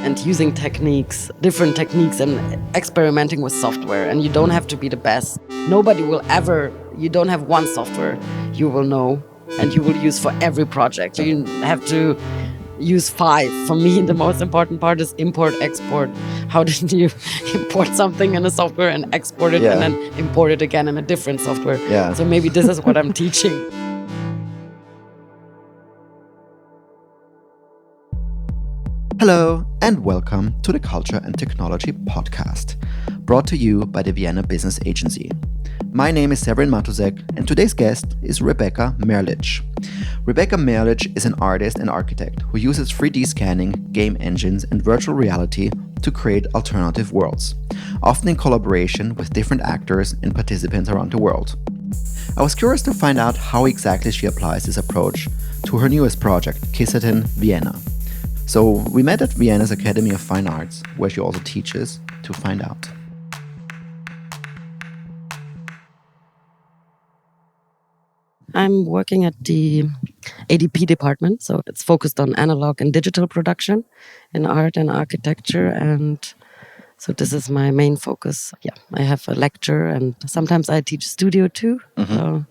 and using different techniques and experimenting with software. And you don't have to be the best. You don't have one software you will know and you will use for every project. You have to use 5. For me, the most important part is import, export. How did you import something in a software and export it and then import it again in a different software? Yeah. So maybe this is what I'm teaching. Hello and welcome to the Culture and Technology podcast, brought to you by the Vienna Business Agency. My name is Severin and today's guest is Rebecca Merlic. Rebecca Merlic is an artist and architect who uses 3D scanning, game engines, and virtual reality to create alternative worlds, often in collaboration with different actors and participants around the world. I was curious to find out how exactly she applies this approach to her newest project, Kissaten Vienna. So we met at Vienna's Academy of Fine Arts, where she also teaches, to find out. I'm working at the ADP department, so it's focused on analog and digital production in art and architecture, and so this is my main focus. Yeah, I have a lecture and sometimes I teach studio too. Mm-hmm. So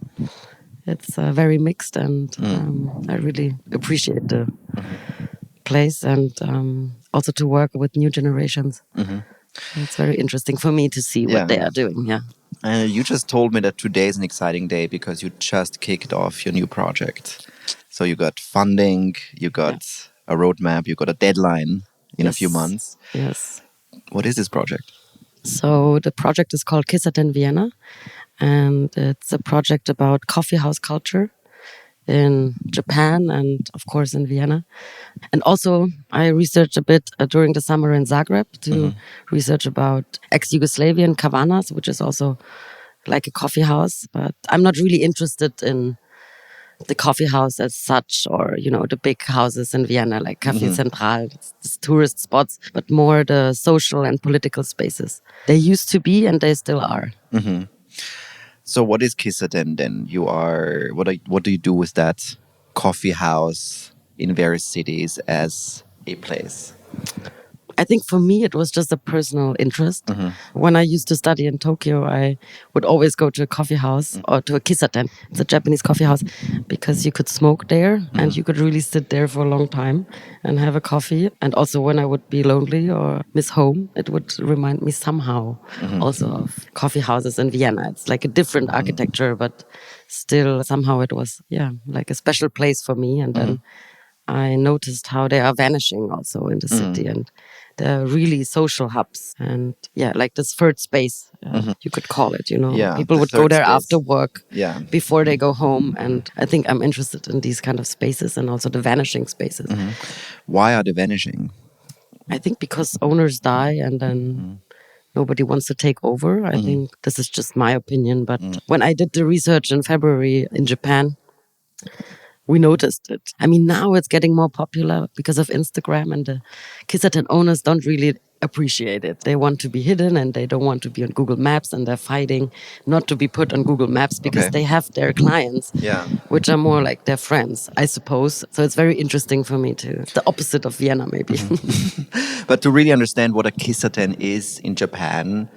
it's very mixed, and I really appreciate the place and also to work with new generations. Mm-hmm. It's very interesting for me to see what they are doing. Yeah. You just told me that today is an exciting day because you just kicked off your new project. So you got funding, you got a roadmap, you got a deadline in a few months. Yes. What is this project? So the project is called Kissaten Vienna, and it's a project about coffee house culture in Japan and, of course, in Vienna. And also, I researched a bit during the summer in Zagreb to research about ex-Yugoslavian kavanas, which is also like a coffee house. But I'm not really interested in the coffee house as such, or, the big houses in Vienna, like Café Central, it's tourist spots, but more the social and political spaces. They used to be, and they still are. Mm-hmm. So what is Kissaten then? What do you do with that coffee house in various cities as a place? I think for me, it was just a personal interest. Mm-hmm. When I used to study in Tokyo, I would always go to a coffee house or to a Kissaten. It's a Japanese coffee house because you could smoke there and you could really sit there for a long time and have a coffee. And also when I would be lonely or miss home, it would remind me somehow also of coffee houses in Vienna. It's like a different architecture, but still somehow it was, like a special place for me. And then I noticed how they are vanishing also in the city, and they're really social hubs, and like this third space, you could call it, people would go there after work, before they go home, and I think I'm interested in these kind of spaces and also the vanishing spaces. Why are they vanishing? I think because owners die and then nobody wants to take over. I think this is just my opinion, but when I did the research in February in Japan, we noticed it. I mean, now it's getting more popular because of Instagram, and the Kissaten owners don't really appreciate it. They want to be hidden and they don't want to be on Google Maps, and they're fighting not to be put on Google Maps because they have their clients, which are more like their friends, I suppose. So it's very interesting for me too. It's the opposite of Vienna, maybe. But to really understand what a Kissaten is in Japan,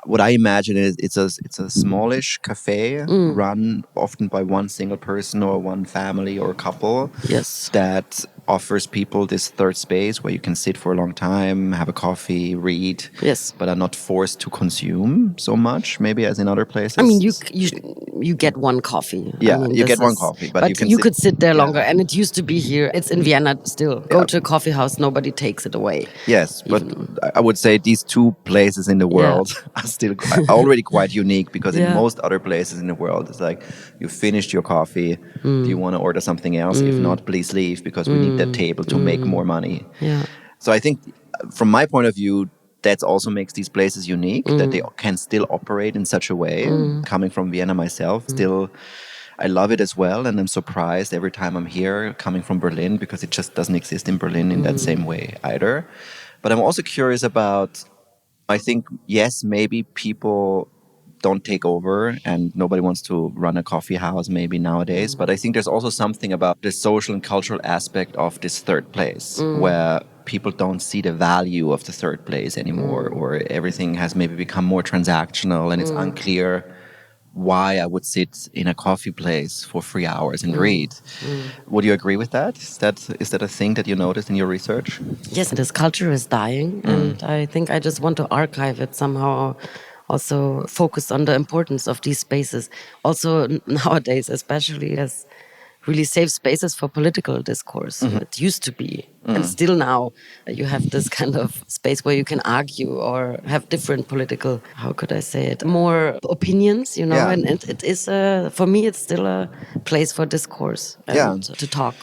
what I imagine is it's a smallish cafe run often by one single person or one family or couple. Yes. That offers people this third space where you can sit for a long time, have a coffee, read. Yes. But are not forced to consume so much, maybe as in other places. I mean, you get one coffee. Yeah, I mean, you get one coffee, but you could sit there longer. And it used to be here. It's in Vienna still. Go to a coffee house, nobody takes it away. Yes, but I would say these two places in the world are still already quite unique, because in most other places in the world, it's like, you finished your coffee. Do you want to order something else? If not, please leave, because we need that table to make more money. Yeah. So I think from my point of view, that also makes these places unique, that they can still operate in such a way. Coming from Vienna myself, still, I love it as well. And I'm surprised every time I'm here, coming from Berlin, because it just doesn't exist in Berlin in that same way either. But I'm also curious about, I think, yes, maybe people don't take over and nobody wants to run a coffee house maybe nowadays. But I think there's also something about the social and cultural aspect of this third place where people don't see the value of the third place anymore, or everything has maybe become more transactional, and it's unclear why I would sit in a coffee place for 3 hours and read. Would you agree with that? Is that a thing that you noticed in your research? Yes, this culture is dying, and I think I just want to archive it somehow. Also focus on the importance of these spaces. Also nowadays, especially as really safe spaces for political discourse. It used to be, and still now, you have this kind of space where you can argue or have different political, how could I say it, more opinions, Yeah. and it is, for me, it's still a place for discourse and to talk.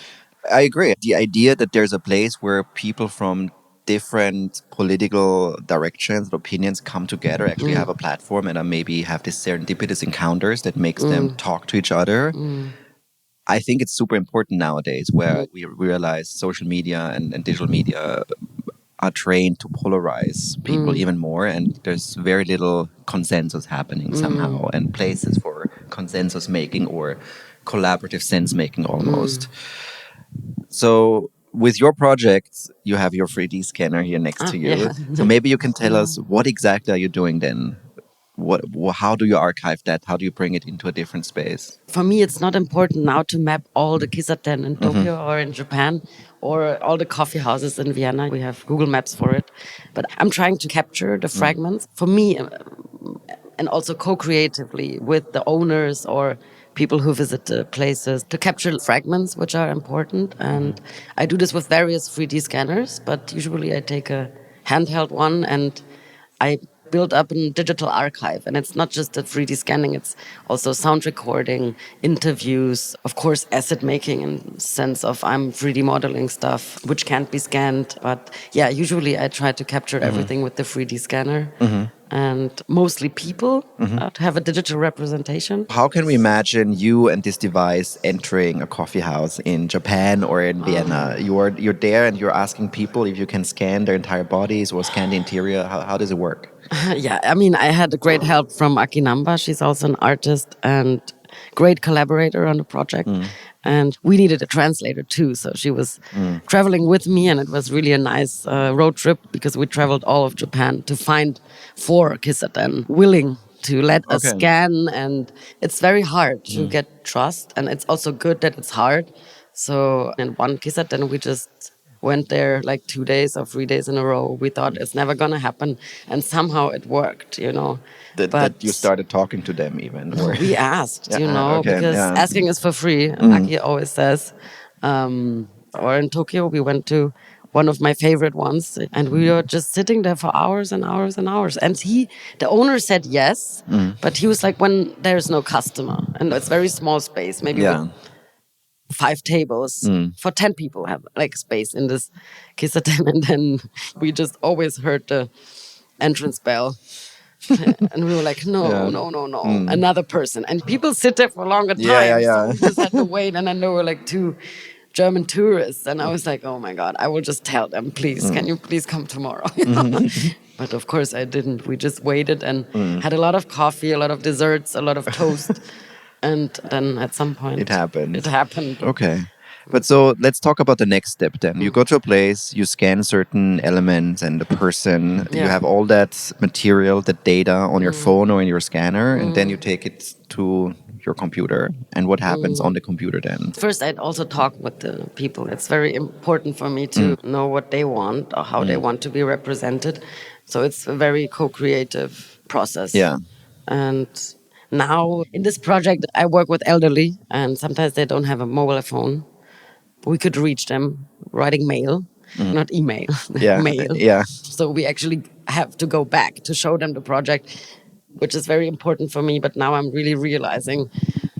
I agree. The idea that there's a place where people from different political directions and opinions come together, actually have a platform, and maybe have these serendipitous encounters that makes them talk to each other. I think it's super important nowadays, where we realize social media and digital media are trained to polarize people even more, and there's very little consensus happening somehow, and places for consensus making or collaborative sense making almost. So with your project, you have your 3D scanner here next to you. Yeah. So maybe you can tell us, what exactly are you doing then? How do you archive that? How do you bring it into a different space? For me, it's not important now to map all the Kissaten in Tokyo or in Japan or all the coffee houses in Vienna. We have Google Maps for it. But I'm trying to capture the fragments. For me, and also co-creatively with the owners or people who visit the places to capture fragments which are important. And I do this with various 3D scanners, but usually I take a handheld one and I build up a digital archive. And it's not just the 3D scanning, it's also sound recording, interviews, of course, asset making in sense of I'm 3D modeling stuff, which can't be scanned. But yeah, usually I try to capture everything with the 3D scanner. And mostly people to have a digital representation. How can we imagine you and this device entering a coffee house in Japan or in Vienna? You're there and you're asking people if you can scan their entire bodies or scan the interior. How does it work? Yeah, I mean, I had a great help from Akinamba. She's also an artist and great collaborator on the project. And we needed a translator too. So she was traveling with me, and it was really a nice road trip because we traveled all of Japan to find 4 Kissaten willing to let us scan. And it's very hard to get trust. And it's also good that it's hard. So in one Kissaten, we just went there like 2 days or 3 days in a row. We thought it's never going to happen. And somehow it worked, That you started talking to them even? Or? We asked, Okay, because asking is for free, Aki always says. Or in Tokyo, we went to one of my favorite ones, and we were just sitting there for hours and hours and hours. And the owner said yes, but he was like, when there's no customer, and it's very small space, maybe with 5 tables for 10 people have like space in this Kissaten, and then we just always heard the entrance bell. And we were like, no, another person. And people sit there for a longer time. So we just had to wait. And then there were like 2 German tourists. And I was like, oh my God, I will just tell them, please, can you please come tomorrow? But of course I didn't. We just waited and had a lot of coffee, a lot of desserts, a lot of toast. And then at some point It happened. Okay. But so let's talk about the next step then. You go to a place, you scan certain elements and the person, you have all that material, the data on your phone or in your scanner, and then you take it to your computer. And what happens on the computer then? First, I'd also talk with the people. It's very important for me to know what they want or how they want to be represented. So it's a very co-creative process. Yeah. And now in this project, I work with elderly, and sometimes they don't have a mobile phone. We could reach them writing mail, not email, mail. Yeah. So we actually have to go back to show them the project, which is very important for me. But now I'm really realizing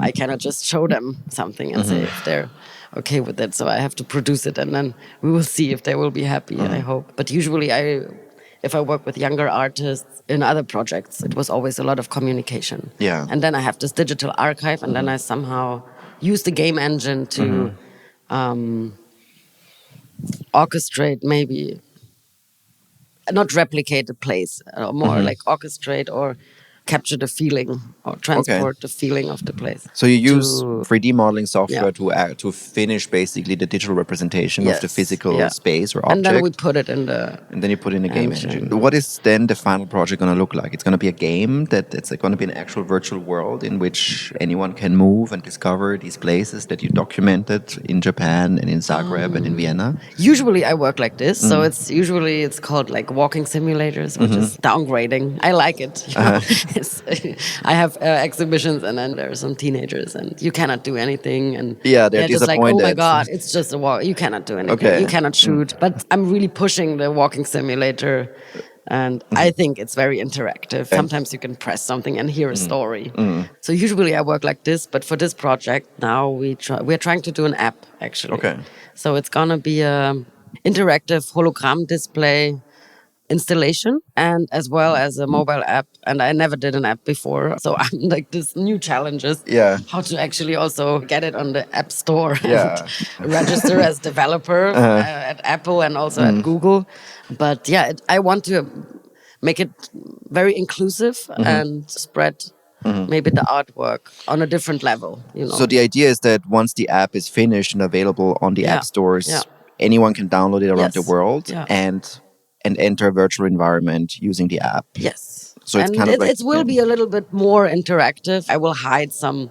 I cannot just show them something and say if they're okay with it. So I have to produce it, and then we will see if they will be happy, I hope. But usually if I work with younger artists in other projects, it was always a lot of communication. Yeah. And then I have this digital archive, and then I somehow use the game engine to orchestrate, maybe not replicate the place, more like orchestrate or capture the feeling or transport the feeling of the place. So you use 3D modeling software to finish basically the digital representation of the physical space or object. And then we put it in the... And then you put in a game engine. What is then the final project going to look like? It's going to be a game that it's going to be an actual virtual world in which anyone can move and discover these places that you documented in Japan and in Zagreb and in Vienna? Usually I work like this. So it's called like walking simulators, which is downgrading. I like it. I have exhibitions and then there are some teenagers and you cannot do anything. And they're just like, disappointed. oh my God, it's just a walk. You cannot do anything. You cannot shoot. But I'm really pushing the walking simulator. And I think it's very interactive. Sometimes you can press something and hear a story. So usually I work like this. But for this project now, we're trying to do an app, actually. So it's going to be an interactive hologram display installation and as well as a mobile app. And I never did an app before. So I'm like this new challenges. How to actually also get it on the app store and register as developer at Apple and also at Google. But I want to make it very inclusive and spread maybe the artwork on a different level. So the idea is that once the app is finished and available on the app stores, anyone can download it around the world and enter a virtual environment using the app. Yes. So it's kind of like... It will be a little bit more interactive. I will hide some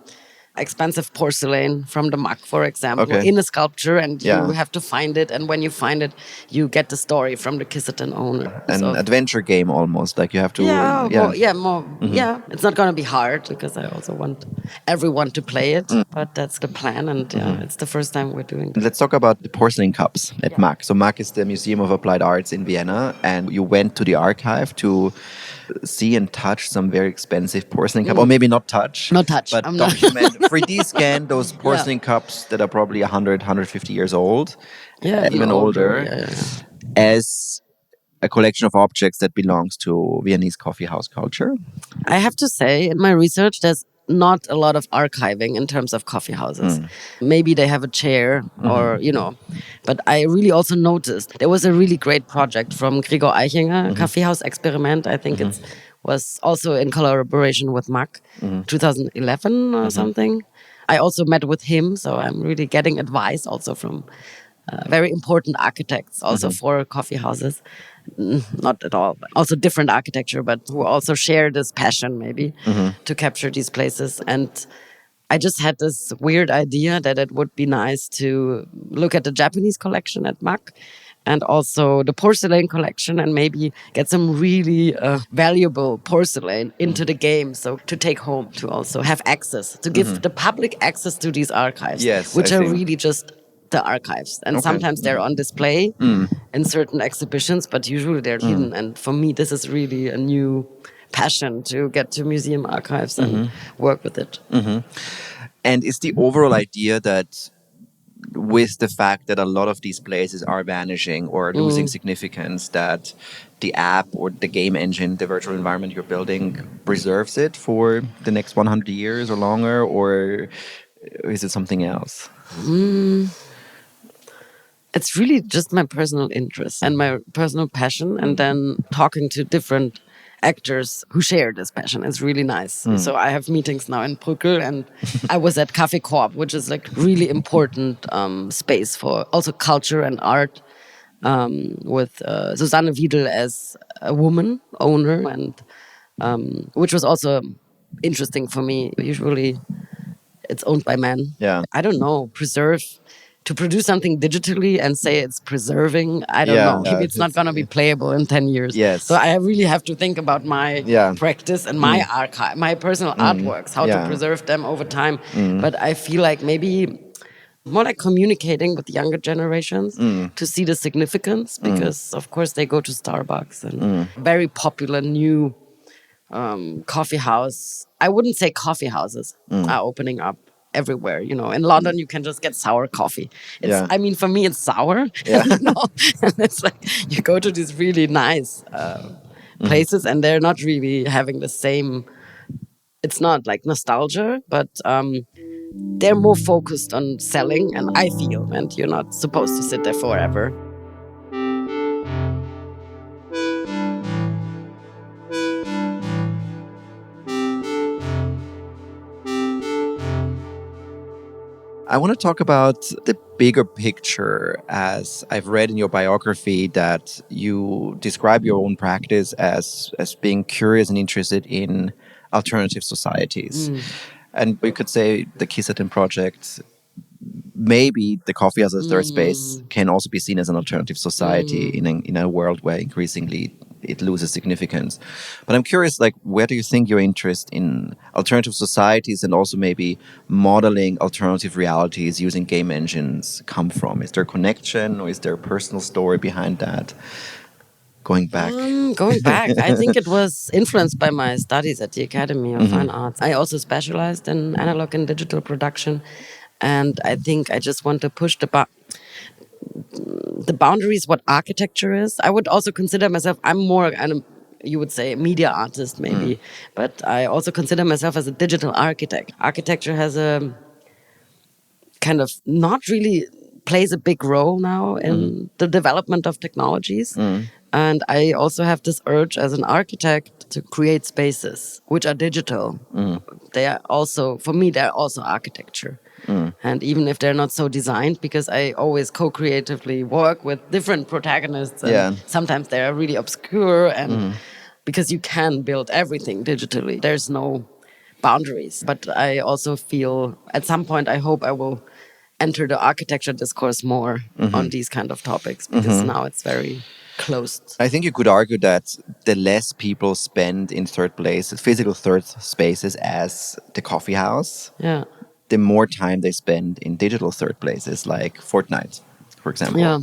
expensive porcelain from the MAC, for example, in a sculpture, and you have to find it. And when you find it, you get the story from the Kissaten owner. An adventure game almost, like you have to... It's not going to be hard because I also want everyone to play it. But that's the plan, and it's the first time we're doing it. Let's talk about the porcelain cups at MAC. So MAC is the Museum of Applied Arts in Vienna, and you went to the archive to see and touch some very expensive porcelain cup, or maybe not touch, but document, 3D scan those porcelain cups that are probably 100, 150 years old, even older, as a collection of objects that belongs to Viennese coffee house culture. I have to say, in my research, there's not a lot of archiving in terms of coffee houses. Maybe they have a chair or, but I really also noticed there was a really great project from Gregor Eichinger, Kaffeehaus Experiment. I think it was also in collaboration with MAC, 2011 or something. I also met with him, so I'm really getting advice also from very important architects also for coffee houses. Not at all, but also different architecture, but who also share this passion maybe to capture these places. And I just had this weird idea that it would be nice to look at the Japanese collection at MAC and also the porcelain collection and maybe get some really valuable porcelain into the game. So to take home, to also have access, to give the public access to these archives, which are really just the archives. And sometimes they're on display in certain exhibitions, but usually they're hidden. And for me, this is really a new passion to get to museum archives and work with it. And is the overall idea that with the fact that a lot of these places are vanishing or losing significance, that the app or the game engine, the virtual environment you're building, preserves it for the next 100 years or longer, or is it something else? It's really just my personal interest and my personal passion, and then talking to different actors who share this passion is really nice. So I have meetings now in Brügel, and I was at Café Korb, which is like really important space for also culture and art, with Susanne Wiedel as a woman owner, and which was also interesting for me. Usually it's owned by men. I don't know, to produce something digitally and say it's preserving, I don't know. Maybe it's not going to be playable in 10 years. So I really have to think about my practice and my archive, my personal artworks, how to preserve them over time. But I feel like maybe more like communicating with younger generations to see the significance, because of course they go to Starbucks and very popular new coffee house. I wouldn't say coffee houses are opening up everywhere. In London, you can just get sour coffee. I mean, for me, it's sour. And it's like you go to these really nice places, and they're not really having the same. It's not like nostalgia, but they're more focused on selling. And I feel, and you're not supposed to sit there forever. I want to talk about the bigger picture, as I've read in your biography that you describe your own practice as being curious and interested in alternative societies. And you could say the Kissaten project, maybe the coffee as a third space can also be seen as an alternative society in a world where increasingly it loses significance. But I'm curious, like, where do you think your interest in alternative societies and also maybe modeling alternative realities using game engines come from? Is there a connection, or is there a personal story behind that? Going back. I think it was influenced by my studies at the Academy of Fine Arts. I also specialized in analog and digital production, and I think I just want to push the boundaries what architecture is. I would also consider myself, I'm more you would say a media artist maybe, but I also consider myself as a digital architect. Architecture has a kind of not really plays a big role now in the development of technologies. And I also have this urge as an architect to create spaces which are digital. They are also, for me, they're also architecture. And even if they're not so designed, because I always co-creatively work with different protagonists, and sometimes they're really obscure, and because you can build everything digitally, there's no boundaries. But I also feel at some point, I hope I will enter the architecture discourse more on these kind of topics, because now it's very closed. I think you could argue that the less people spend in third places, physical third spaces as the coffee house, the more time they spend in digital third places like Fortnite, for example. Yeah.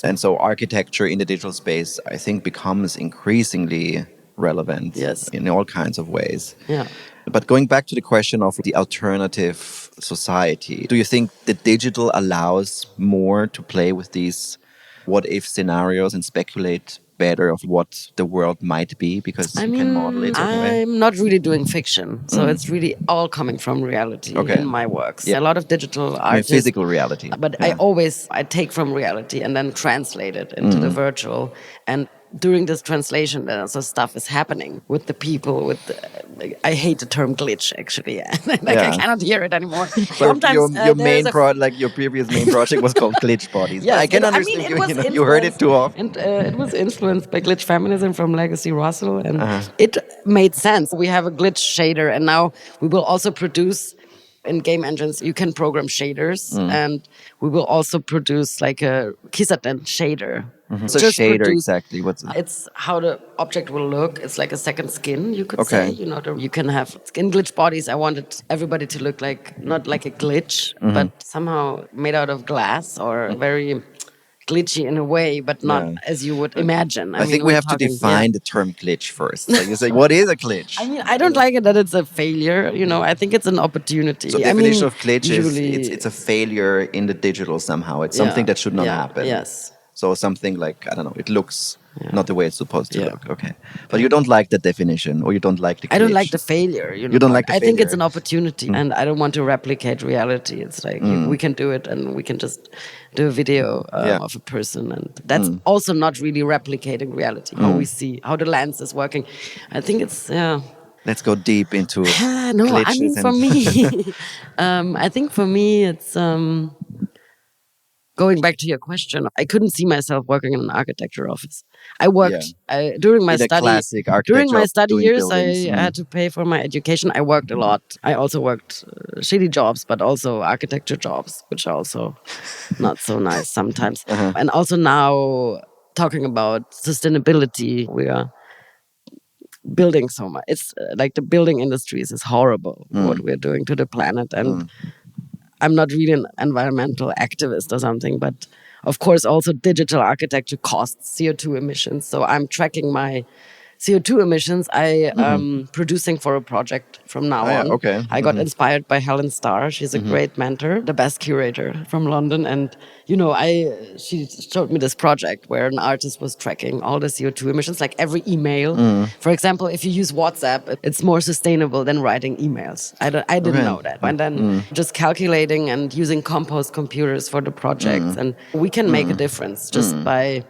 And so architecture in the digital space, I think, becomes increasingly relevant in all kinds of ways. Yeah. But going back to the question of the alternative society, do you think the digital allows more to play with these what-if scenarios and speculate better of what the world might be, because you can model it in a way? I'm not really doing fiction, so it's really all coming from reality in my works. A lot of digital art, physical reality. But I take from reality and then translate it into the virtual. And during this translation, also stuff is happening with the people. I hate the term glitch, actually. I cannot hear it anymore. Sometimes your previous main project was called Glitch Bodies. Yes, I can understand you heard it too often. And it was influenced by glitch feminism from Legacy Russell, and it made sense. We have a glitch shader, and now we will also produce. In game engines, you can program shaders, and we will also produce like a Kissaten shader. So shader, exactly. What's it? It's how the object will look. It's like a second skin, you could say. You can have in glitch bodies. I wanted everybody to look like not like a glitch, but somehow made out of glass or very glitchy in a way, but not as you would imagine. I think we have to define the term glitch first. So you say, what is a glitch? I mean, I don't like it that it's a failure. I think it's an opportunity. So the definition of glitch is it's a failure in the digital somehow. It's something that should not happen. Yes. So something like, I don't know, it looks not the way it's supposed to look. Okay. But you don't like the definition, or you don't like the glitch. I don't like the failure. You don't like the failure. I think it's an opportunity, and I don't want to replicate reality. It's like we can do it, and we can just do a video of a person, and that's also not really replicating reality, how we see, how the lens is working. I think it's, Let's go deep into no, I mean, for me, I think for me, it's... Going back to your question, I couldn't see myself working in an architecture office. I worked during my study years. I had to pay for my education. I worked a lot. I also worked shitty jobs, but also architecture jobs, which are also not so nice sometimes. And also now talking about sustainability, we are building so much. It's like the building industries is horrible what we're doing to the planet, and I'm not really an environmental activist or something, but of course also digital architecture costs CO2 emissions. So I'm tracking my CO2 emissions. I producing for a project from now on. Okay. I got inspired by Helen Starr. She's a great mentor, the best curator from London. And, she showed me this project where an artist was tracking all the CO2 emissions, like every email. For example, if you use WhatsApp, it's more sustainable than writing emails. I didn't know that. And then just calculating and using compost computers for the projects. And we can make a difference just by...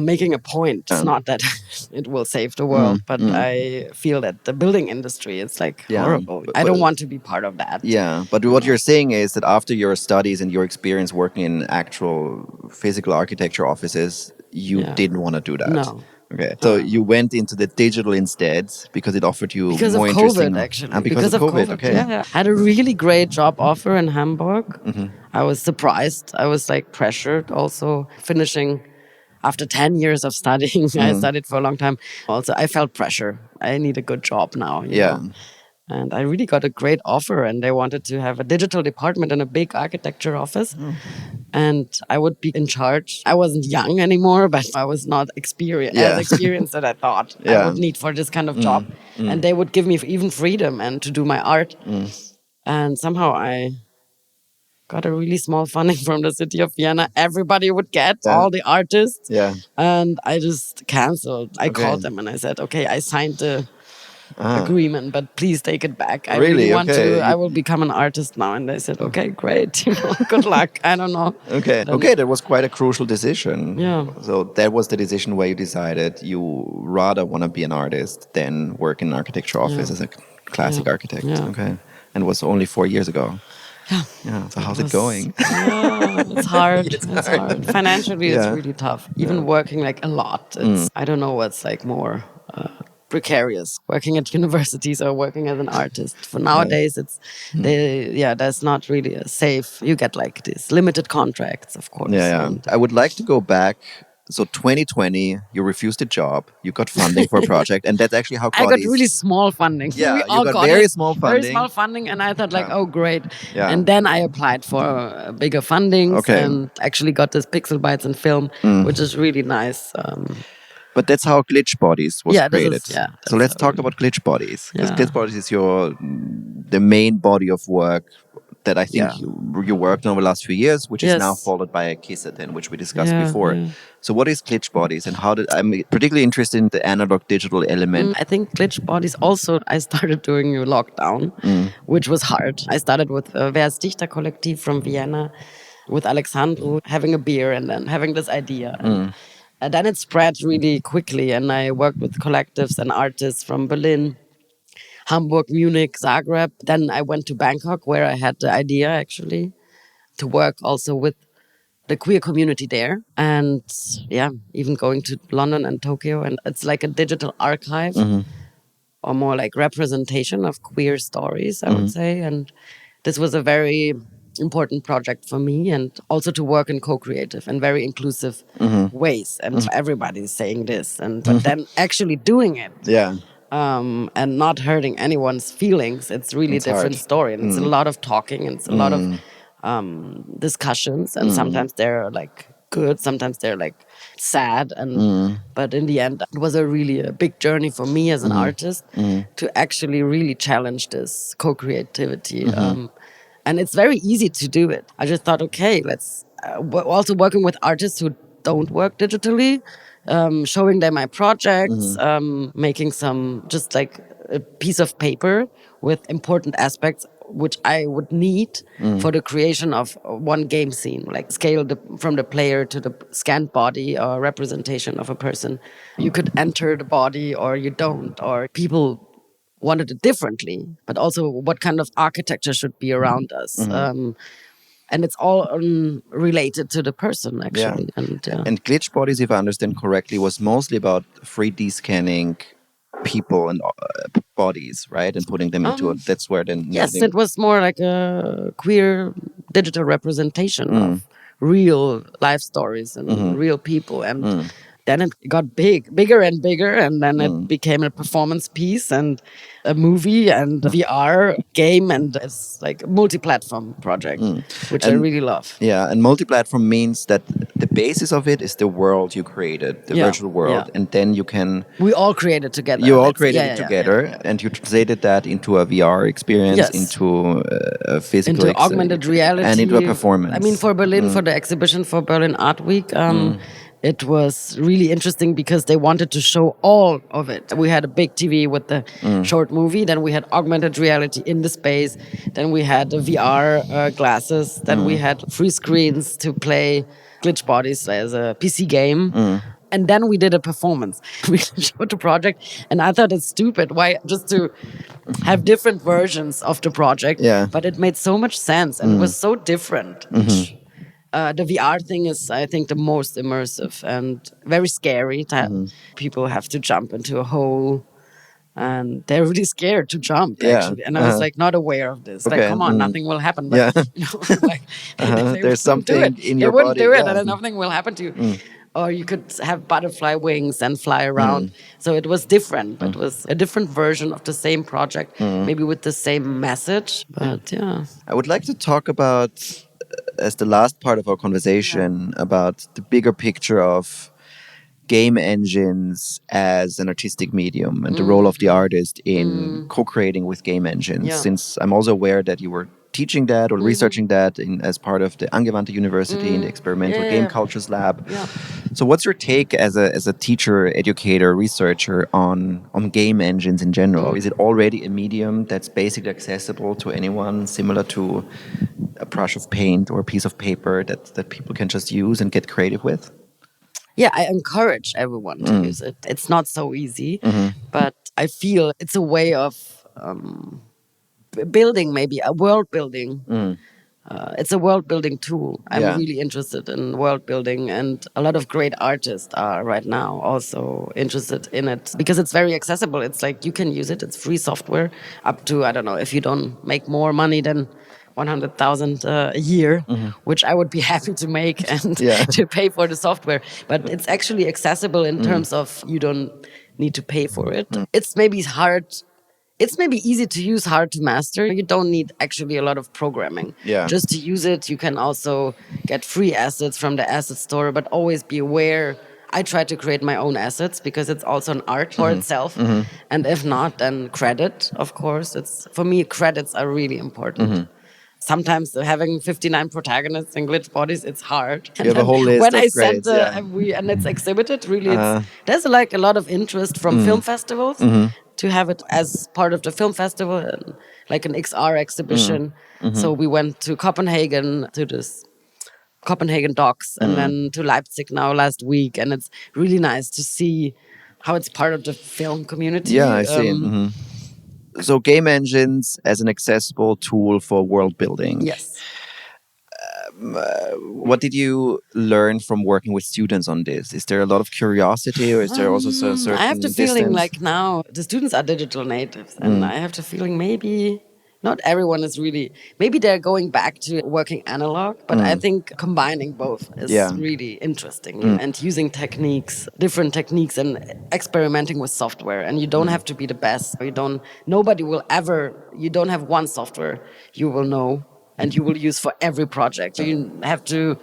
making a point. It's not that it will save the world, but I feel that the building industry is like horrible. I don't want to be part of that. Yeah, but what you're saying is that after your studies and your experience working in actual physical architecture offices, you didn't want to do that. No. Okay, so you went into the digital instead because it offered you because more of interesting. COVID, actually. Ah, because of COVID. Okay. Yeah. I had a really great job offer in Hamburg. I was surprised. I was like pressured also finishing after 10 years of studying. I studied for a long time. Also, I felt pressure. I need a good job now. You know? And I really got a great offer, and they wanted to have a digital department in a big architecture office. And I would be in charge. I wasn't young anymore, but I was not as experienced as I thought I would need for this kind of job. And they would give me even freedom and to do my art. And somehow I got a really small funding from the city of Vienna. Everybody would get, all the artists. And I just canceled. I called them and I said, okay, I signed the agreement, but please take it back. I really want to. I will become an artist now. And they said, okay, great. Good luck. I don't know. Okay, that was quite a crucial decision. Yeah. So that was the decision where you decided you rather want to be an artist than work in an architecture office as a classic architect. Okay. And it was only 4 years ago. Yeah. So how's it going? It's hard. It's hard. Financially, it's really tough. Even working like a lot. It's I don't know what's like more precarious, working at universities or working as an artist. For nowadays, it's that's not really a safe. You get like these limited contracts, of course. And I would like to go back. So 2020, you refused a job, you got funding for a project, and that's actually how I got really small funding. Yeah, we you all got very small funding. Very small funding, and I thought like, oh, great. And then I applied for bigger fundings and actually got this Pixel Bytes and film, which is really nice. But that's how Glitch Bodies was created. So let's talk about Glitch Bodies. Because Glitch Bodies is the main body of work that I think you worked on over the last few years, which is now followed by a Kissaten, which we discussed before. So what is Glitch Bodies and I'm particularly interested in the analog digital element. I think Glitch Bodies also, I started during a lockdown, which was hard. I started with Vers Dichter Kollektiv from Vienna, with Alexandru, having a beer and then having this idea. And then it spread really quickly, and I worked with collectives and artists from Berlin, Hamburg, Munich, Zagreb. Then I went to Bangkok, where I had the idea actually to work also with the queer community there. And even going to London and Tokyo. And it's like a digital archive or more like representation of queer stories, I would say. And this was a very important project for me, and also to work in co-creative and very inclusive ways. And everybody's saying this, but then actually doing it. And not hurting anyone's feelings, it's really a different story. And it's a lot of talking, and it's a lot of discussions, and sometimes they're like good, sometimes they're like sad, and but in the end it was a big journey for me as an artist to actually really challenge this co-creativity. And it's very easy to do it. I just thought, okay, let's also working with artists who don't work digitally, showing them my projects, making some just like a piece of paper with important aspects which I would need for the creation of one game scene, like scale from the player to the scanned body or representation of a person. You could enter the body or you don't, or people wanted it differently, but also what kind of architecture should be around us. And it's all related to the person, actually. And Glitch Bodies, if I understand correctly, was mostly about 3D scanning people and bodies, right? And putting them into that's where then... Yes, it was more like a queer digital representation of real life stories and real people. And then it got bigger and bigger, and then it became a performance piece and a movie and VR game, and it's like a multi-platform project, which I really love. Yeah, and multi-platform means that the basis of it is the world you created, the virtual world, and then you can... We all created together. You all created it together, and you translated that into a VR experience, into a physical... Into augmented reality. And into a performance. I mean, for Berlin, for the exhibition for Berlin Art Week, it was really interesting because they wanted to show all of it. We had a big TV with the short movie, then we had augmented reality in the space, then we had the VR glasses, then we had free screens to play Glitch Bodies as a PC game. And then we did a performance. We showed the project, and I thought it's stupid. Why just to have different versions of the project? Yeah. But it made so much sense, and it was so different. The VR thing is, I think, the most immersive and very scary. People have to jump into a hole, and they're really scared to jump, actually. And I was like, not aware of this. Okay. Like, come on, nothing will happen. But like, they There's wouldn't do something it. in They your wouldn't body. do it, Yeah. and nothing will happen to you. Or you could have butterfly wings and fly around. So it was different. It was a different version of the same project, maybe with the same message. But yeah. I would like to talk about, as the last part of our conversation, about the bigger picture of game engines as an artistic medium and the role of the artist in co-creating with game engines. Yeah. Since I'm also aware that you were teaching that or researching that as part of the Angewandte University in the Experimental Game Cultures Lab. Yeah. So what's your take as a teacher, educator, researcher on game engines in general? Is it already a medium that's basically accessible to anyone, similar to a brush of paint or a piece of paper that people can just use and get creative with? Yeah, I encourage everyone to use it. It's not so easy, but I feel it's a way of building, maybe a world building. It's a world building tool. I'm really interested in world building, and a lot of great artists are right now also interested in it because it's very accessible. It's like you can use it. It's free software up to, I don't know, if you don't make more money than 100,000 a year, which I would be happy to make and to pay for the software. But it's actually accessible in terms of you don't need to pay for it. It's maybe hard. It's maybe easy to use, hard to master. You don't need actually a lot of programming. Just to use it, you can also get free assets from the asset store, but always be aware. I try to create my own assets because it's also an art for itself. And if not, then credit, of course. For me, credits are really important. Sometimes having 59 protagonists and glitch bodies, it's hard. You have a whole list when of I grades, and it's exhibited, really, there's like a lot of interest from film festivals to have it as part of the film festival, like an XR exhibition. So we went to Copenhagen to this Copenhagen Docs and then to Leipzig now last week, and it's really nice to see how it's part of the film community. Yeah, I see. So game engines as an accessible tool for world building. Yes. What did you learn from working with students on this? Is there a lot of curiosity, or is there also a certain I have the feeling distance? like now the students are digital natives, and I have the feeling maybe not everyone is really, maybe they're going back to working analog, but I think combining both is really interesting and using techniques, different techniques, and experimenting with software. And you don't have to be the best. Nobody will ever, you don't have one software you will know and you will use for every project. So you have to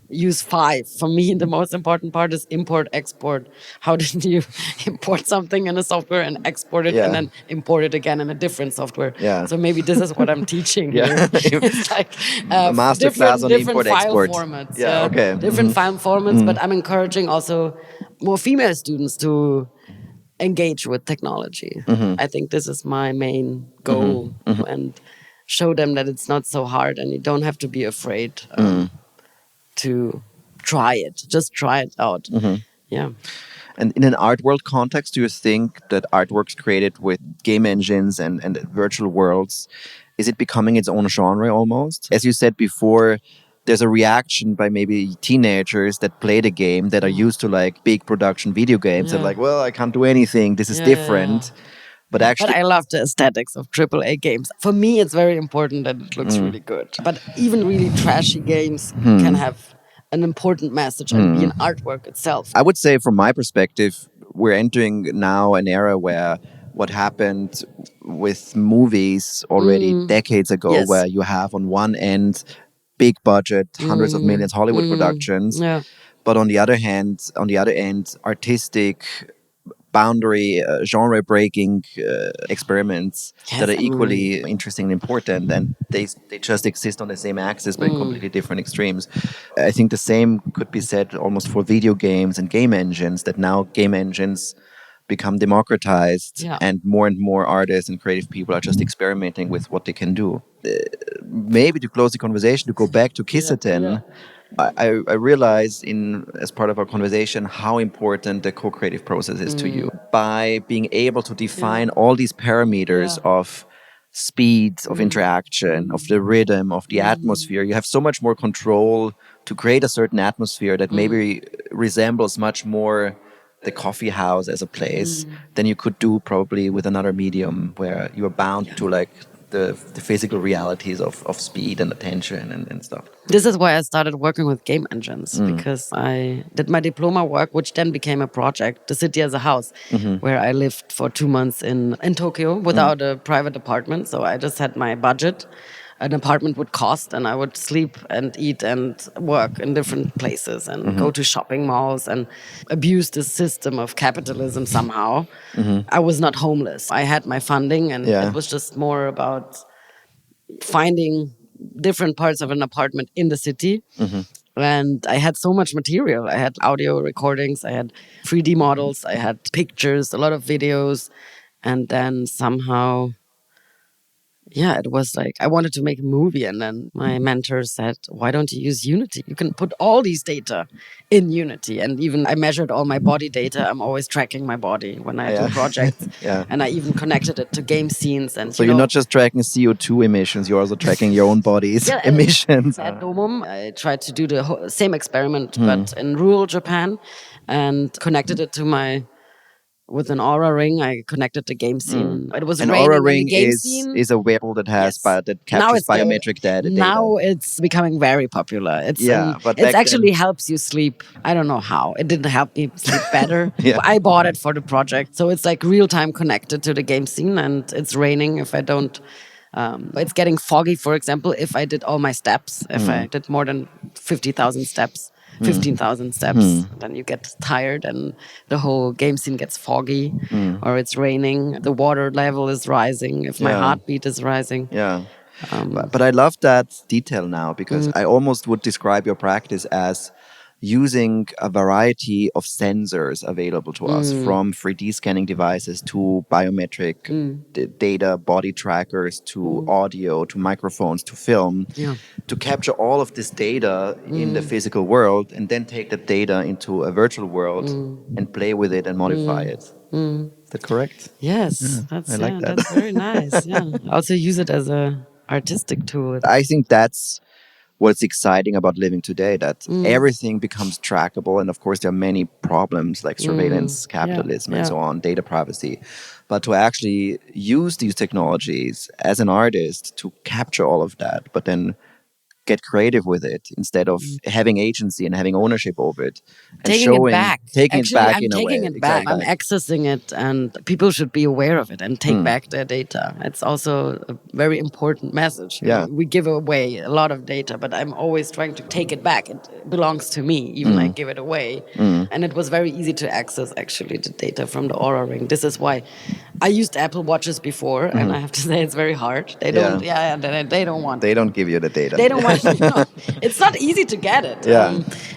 use 5. For me, the most important part is import, export. How did you import something in a software and export it and then import it again in a different software? So maybe this is what I'm teaching here. It's like a master class on different import, file export. formats. Different file formats, but I'm encouraging also more female students to engage with technology. I think this is my main goal and show them that it's not so hard and you don't have to be afraid to try it. Just try it out. Yeah. And in an art world context, do you think that artworks created with game engines and virtual worlds, is it becoming its own genre almost? As you said before, there's a reaction by maybe teenagers that play the game that are used to like big production video games. They're like, well, I can't do anything. This is different. But actually, I love the aesthetics of AAA games. For me, it's very important that it looks really good. But even really trashy games can have an important message and be an artwork itself. I would say from my perspective, we're entering now an era where what happened with movies already decades ago, where you have on one end, big budget, hundreds of millions Hollywood productions. But on the other hand, artistic boundary, genre-breaking experiments that are equally interesting and important, and they just exist on the same axis but in completely different extremes. I think the same could be said almost for video games and game engines, that now game engines become democratized and more artists and creative people are just experimenting with what they can do. Maybe to close the conversation, to go back to Kissaten, I realized as part of our conversation how important the co-creative process is to you. By being able to define all these parameters of speed, of interaction, of the rhythm, of the atmosphere, you have so much more control to create a certain atmosphere that maybe resembles much more the coffee house as a place than you could do probably with another medium where you are bound to like the physical realities of speed and attention and stuff. This is why I started working with game engines, because I did my diploma work, which then became a project, The City as a House, where I lived for 2 months in Tokyo without a private apartment. So I just had my budget. An apartment would cost, and I would sleep and eat and work in different places and go to shopping malls and abuse the system of capitalism somehow. I was not homeless. I had my funding, and it was just more about finding different parts of an apartment in the city. And I had so much material. I had audio recordings, I had 3D models, I had pictures, a lot of videos. And then somehow, it was like I wanted to make a movie, and then my mentor said, why don't you use Unity? You can put all these data in Unity. And even I measured all my body data. I'm always tracking my body when I do projects. And I even connected it to game scenes. And so you're not just tracking CO2 emissions, you're also tracking your own body's emissions. At Domum, I tried to do the same experiment, but in rural Japan, and connected it to with an Aura ring. I connected the game scene. It was an raining Aura in the ring game is scene. is a wearable that has that captures biometric data. Now it's becoming very popular. But it actually helps you sleep. I don't know how. It didn't help me sleep better. I bought it for the project, so it's like real time connected to the game scene, and it's raining if I don't. It's getting foggy, for example, if I did all my steps. If I did more than 50,000 steps. 15,000 steps, then you get tired and the whole game scene gets foggy, or it's raining, the water level is rising, if my heartbeat is rising. But I love that detail now, because I almost would describe your practice as using a variety of sensors available to us, from 3D scanning devices to biometric data, body trackers, to audio, to microphones, to film, to capture all of this data in the physical world, and then take that data into a virtual world and play with it and modify it. Is that correct? Yes, I like that. That's very nice. Also use it as a artistic tool. I think that's what's exciting about living today, that everything becomes trackable. And of course, there are many problems like surveillance, capitalism, and so on, data privacy. But to actually use these technologies as an artist to capture all of that, but then get creative with it instead of having agency and having ownership over it. And taking it back. Taking Actually, it back I'm in a way. taking it back. I'm accessing it, and people should be aware of it and take back their data. It's also a very important message. We give away a lot of data, but I'm always trying to take it back. It belongs to me, even I give it away. And it was very easy to access, actually, the data from the Aura Ring. This is why I used Apple Watches before, and I have to say it's very hard. They don't, they don't want. They don't give you the data. They don't want. It's not easy to get it.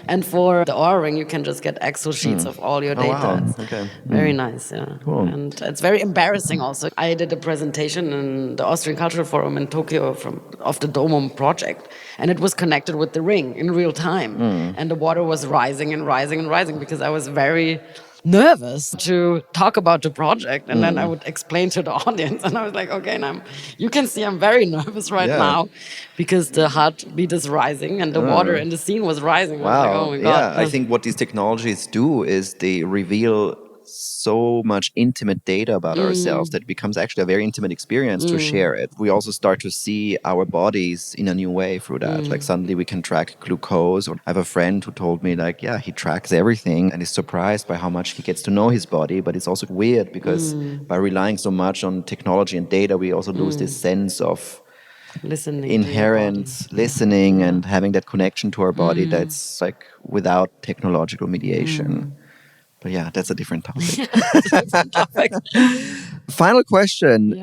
And for the Aura Ring, you can just get Excel sheets of all your data. Okay. Very nice, Cool. And it's very embarrassing also. I did a presentation in the Austrian Cultural Forum in Tokyo of the Domum project, and it was connected with the ring in real time. And the water was rising and rising and rising, because I was very nervous to talk about the project, and then I would explain to the audience, and I was like, okay, and you can see I'm very nervous right now, because the heartbeat is rising and the water in the scene was rising. Wow. I was like, oh my God. I think what these technologies do is they reveal so much intimate data about ourselves that it becomes actually a very intimate experience to share it. We also start to see our bodies in a new way through that. Like suddenly we can track glucose. Or I have a friend who told me like, he tracks everything and is surprised by how much he gets to know his body. But it's also weird because by relying so much on technology and data, we also lose this sense of inherent listening and having that connection to our body that's like without technological mediation. But that's a different topic. Final question.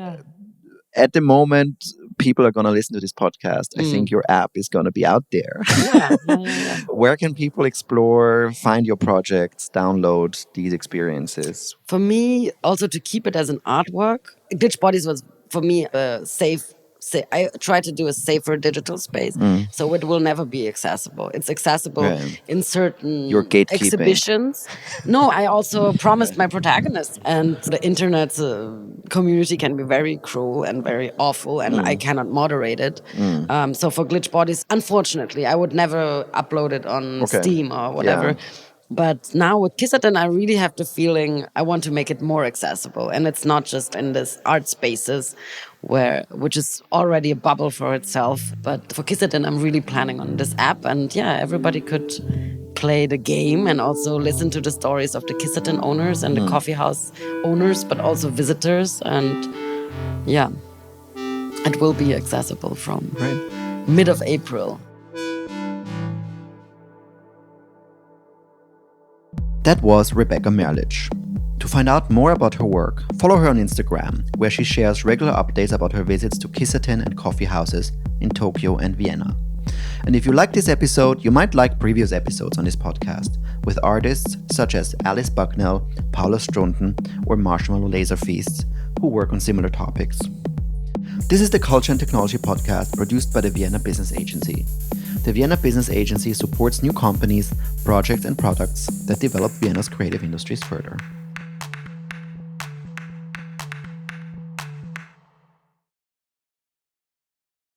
At the moment, people are going to listen to this podcast. I think your app is going to be out there. Where can people explore, find your projects, download these experiences? For me, also to keep it as an artwork, Glitch Bodies was, for me, a safe I try to do a safer digital space, so it will never be accessible. It's accessible in certain Your gatekeeping. exhibitions. No, I also promised my protagonists, and the internet community can be very cruel and very awful, and I cannot moderate it. So for Glitch Bodies, unfortunately, I would never upload it on Steam or whatever. Yeah. But now with Kissaten, I really have the feeling I want to make it more accessible. And it's not just in this art spaces which is already a bubble for itself. But for Kissaten, I'm really planning on this app. And yeah, everybody could play the game and also listen to the stories of the Kissaten owners and the coffee house owners, but also visitors. And yeah, it will be accessible from mid of April. That was Rebecca Merlic. To find out more about her work, follow her on Instagram, where she shares regular updates about her visits to Kissaten and coffee houses in Tokyo and Vienna. And if you like this episode, you might like previous episodes on this podcast with artists such as Alice Bucknell, Paula Strunten, or Marshmallow Laser Feasts, who work on similar topics. This is the Culture and Technology podcast produced by the Vienna Business Agency. The Vienna Business Agency supports new companies, projects, and products that develop Vienna's creative industries further.